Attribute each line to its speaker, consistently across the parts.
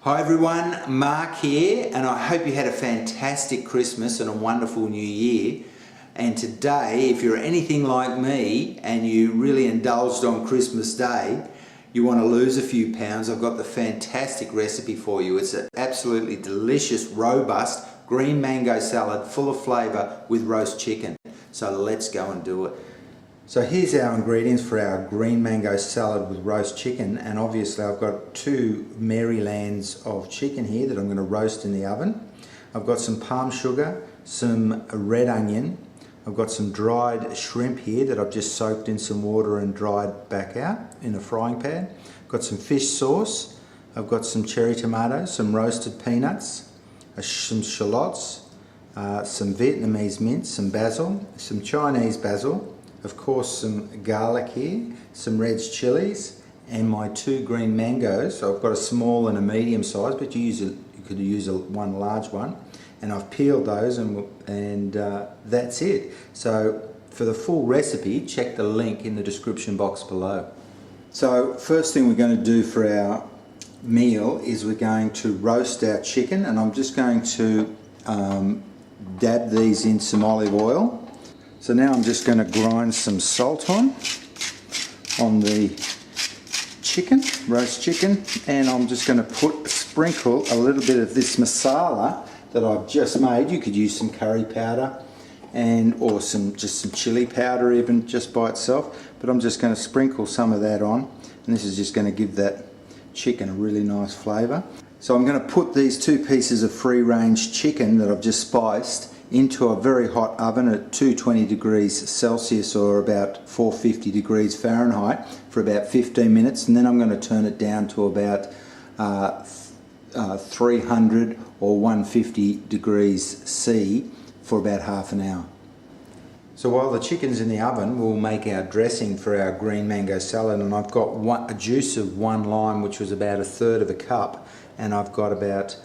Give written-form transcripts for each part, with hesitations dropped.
Speaker 1: Hi everyone, Mark here, and I hope you had a fantastic Christmas and a wonderful New Year. And today, if you're anything like me and you really indulged on Christmas Day, you want to lose a few pounds, I've got the fantastic recipe for you. It's an absolutely delicious, robust green mango salad full of flavour with roast chicken. So let's go and do it. So here's our ingredients for our green mango salad with roast chicken, and obviously I've got 2 Marylands of chicken here that I'm going to roast in the oven. I've got some palm sugar, some red onion, I've got some dried shrimp here that I've just soaked in some water and dried back out in a frying pan. I've got some fish sauce, I've got some cherry tomatoes, some roasted peanuts, some shallots, some Vietnamese mint, some basil, some Chinese basil, of course some garlic here, some red chilies, and my 2 green mangoes. So I've got a small and a medium size, but you could use one large one, and I've peeled those, and that's it. So for the full recipe, check the link in the description box below. So first thing we're going to do for our meal is we're going to roast our chicken, and I'm just going to dab these in some olive oil. So now I'm just going to grind some salt on the chicken, roast chicken, and I'm just going to sprinkle a little bit of this masala that I've just made. You could use some curry powder or just some chili powder even just by itself, but I'm just going to sprinkle some of that on, and this is just going to give that chicken a really nice flavour. So I'm going to put these 2 pieces of free-range chicken that I've just spiced into a very hot oven at 220 degrees Celsius or about 450 degrees Fahrenheit for about 15 minutes, and then I'm going to turn it down to about 300 or 150 degrees C for about half an hour. So while the chicken's in the oven, we'll make our dressing for our green mango salad, and I've got a juice of 1 lime, which was about 1/3 of a cup, and I've got about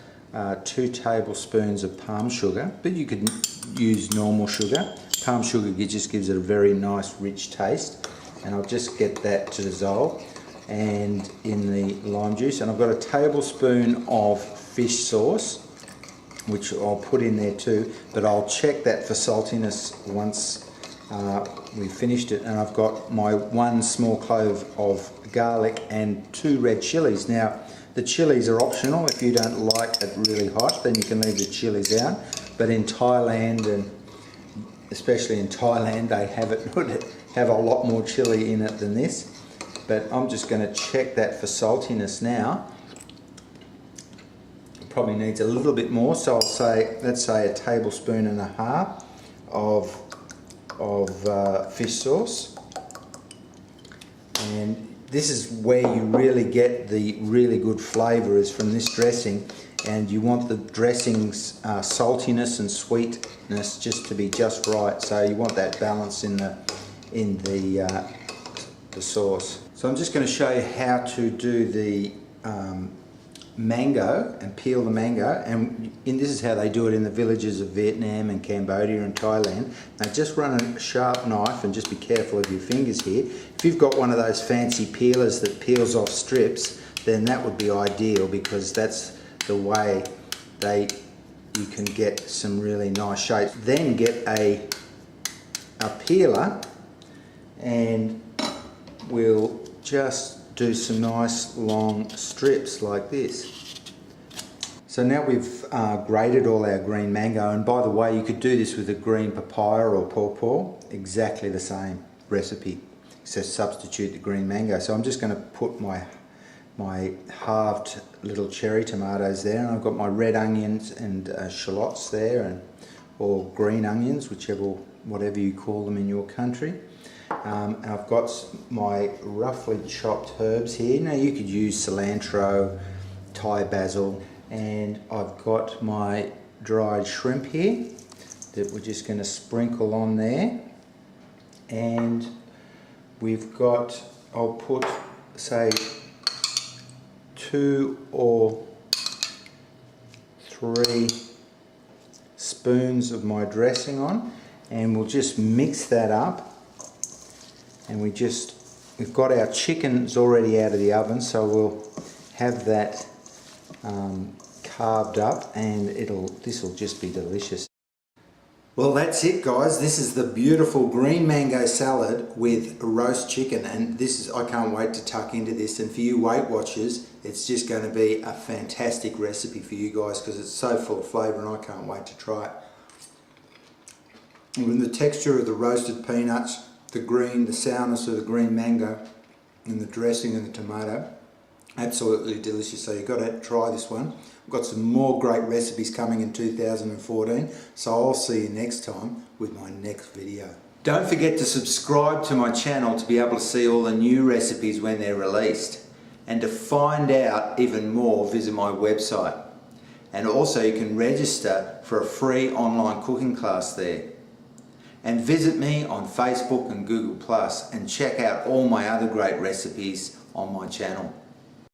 Speaker 1: 2 tablespoons of palm sugar, but you could use normal sugar. Palm sugar just gives it a very nice rich taste, and I'll just get that to dissolve and in the lime juice. And I've got a tablespoon of fish sauce, which I'll put in there too, but I'll check that for saltiness once we've finished it. And I've got my 1 small clove of garlic and 2 red chilies. Now the chilies are optional. If you don't like it really hot, then you can leave the chilies out, but in Thailand, and especially in Thailand, they have a lot more chili in it than this. But I'm just going to check that for saltiness now. It probably needs a little bit more, so I'll say, let's say 1.5 tablespoons of fish sauce. And this is where you really get the really good flavour, is from this dressing, and you want the dressing's saltiness and sweetness just to be just right. So you want that balance in the sauce. So I'm just going to show you how to do the mango and peel the mango, and this is how they do it in the villages of Vietnam and Cambodia and Thailand. Now just run a sharp knife, and just be careful of your fingers here. If you've got one of those fancy peelers that peels off strips, then that would be ideal, because that's the way you can get some really nice shapes. Then get a peeler, and we'll just do some nice long strips like this. So now we've grated all our green mango, and by the way, you could do this with a green papaya or pawpaw, exactly the same recipe, so substitute the green mango. So I'm just going to put my halved little cherry tomatoes there, and I've got my red onions and shallots there, or green onions, whatever you call them in your country. And I've got my roughly chopped herbs here. Now you could use cilantro, Thai basil, and I've got my dried shrimp here that we're just going to sprinkle on there. And we've got, I'll put, say, 2 or 3 spoons of my dressing on, and we'll just mix that up. And we've got our chickens already out of the oven, so we'll have that carved up, and this will just be delicious. Well, that's it, guys. This is the beautiful green mango salad with roast chicken, and I can't wait to tuck into this. And for you Weight Watchers, it's just going to be a fantastic recipe for you guys because it's so full of flavour, and I can't wait to try it. And with the texture of the roasted peanuts, the sourness of the green mango, and the dressing and the tomato, absolutely delicious. So you've got to try this one. I've got some more great recipes coming in 2014, so I'll see you next time with my next video. Don't forget to subscribe to my channel to be able to see all the new recipes when they're released. And to find out even more, visit my website. And also you can register for a free online cooking class there. And visit me on Facebook and Google+, and check out all my other great recipes on my channel.